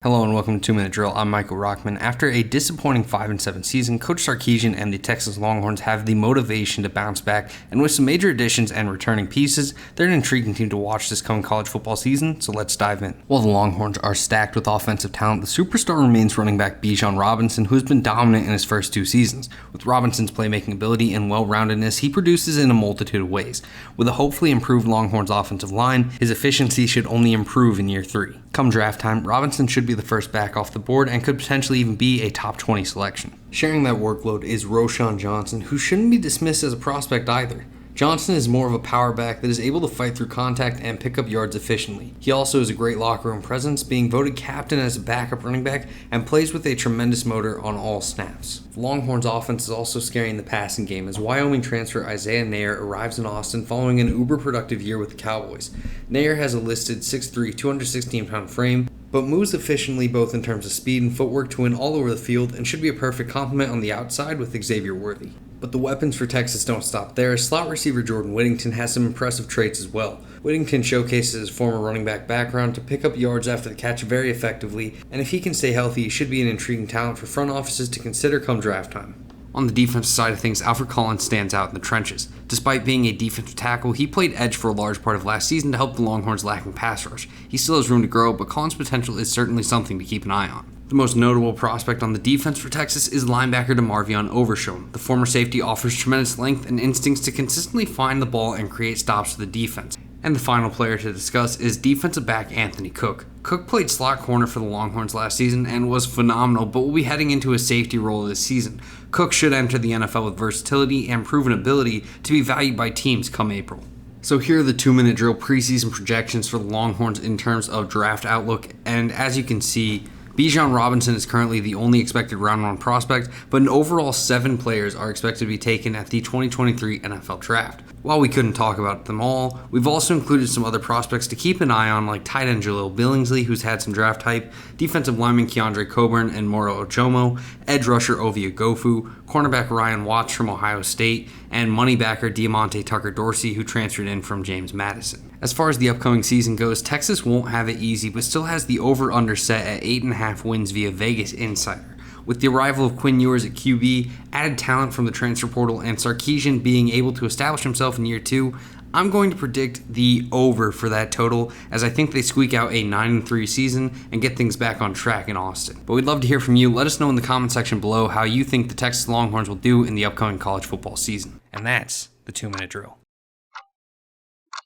Hello and welcome to 2 Minute Drill. I'm Michael Rochman. After a disappointing 5-7 season, Coach Sarkisian and the Texas Longhorns have the motivation to bounce back, and with some major additions and returning pieces, they're an intriguing team to watch this coming college football season, so let's dive in. While the Longhorns are stacked with offensive talent, the superstar remains running back Bijan, who has been dominant in his first 2 seasons. With Robinson's playmaking ability and well-roundedness, he produces in a multitude of ways. With a hopefully improved Longhorns offensive line, his efficiency should only improve in year 3. Come draft time, Robinson should be the first back off the board and could potentially even be a top 20 selection. Sharing that workload is Roschon Johnson, who shouldn't be dismissed as a prospect either. Johnson is more of a power back that is able to fight through contact and pick up yards efficiently. He also is a great locker room presence, being voted captain as a backup running back and plays with a tremendous motor on all snaps. The Longhorns offense is also scaring the passing game as Wyoming transfer Isaiah Neyor arrives in Austin following an uber-productive year with the Cowboys. Neyor has a listed 6'3", 216-pound frame, but moves efficiently both in terms of speed and footwork to win all over the field and should be a perfect complement on the outside with Xavier. But the weapons for Texas don't stop there. Slot receiver Jordan Whittington has some impressive traits as well. Whittington showcases his former running back background to pick up yards after the catch very effectively, and if he can stay healthy, he should be an intriguing talent for front offices to consider come draft time. On the defensive side of things, Alfred stands out in the trenches. Despite being a defensive tackle, he played edge for a large part of last season to help the Longhorns' lacking pass rush. He still has room to grow, but Collins' potential is certainly something to keep an eye on. The most notable prospect on the defense for Texas is linebacker DeMarvion Overshown. The former safety offers tremendous length and instincts to consistently find the ball and create stops for the defense. And the final player to discuss is defensive back Anthony Cook. Cook played slot corner for the Longhorns last season and was phenomenal, but will be heading into a safety role this season. Cook should enter the NFL with versatility and proven ability to be valued by teams come April. So here are the 2 Minute Drill preseason projections for the Longhorns in terms of draft outlook, and as you can see, Bijan Robinson is currently the only expected round 1 prospect, but an overall 7 players are expected to be taken at the 2023 NFL Draft. While we couldn't talk about them all, we've also included some other prospects to keep an eye on, like tight end Jahleel Billingsley, who's had some draft hype, defensive lineman Keondre Coburn and Moro Ojomo, edge rusher Ovie Oghoufo, cornerback Ryan Watts from Ohio State, and money backer Diamonte Tucker-Dorsey, who transferred in from James Madison. As far as the upcoming season goes, Texas won't have it easy, but still has the over-under set at 8.5 wins via VegasInsider. With the arrival of Quinn Ewers at QB, added talent from the transfer portal, and Sarkisian being able to establish himself in year 2, I'm going to predict the over for that total, as I think they squeak out a 9-3 season and get things back on track in Austin. But we'd love to hear from you. Let us know in the comment section below how you think the Texas Longhorns will do in the upcoming college football season. And that's the 2 Minute Drill.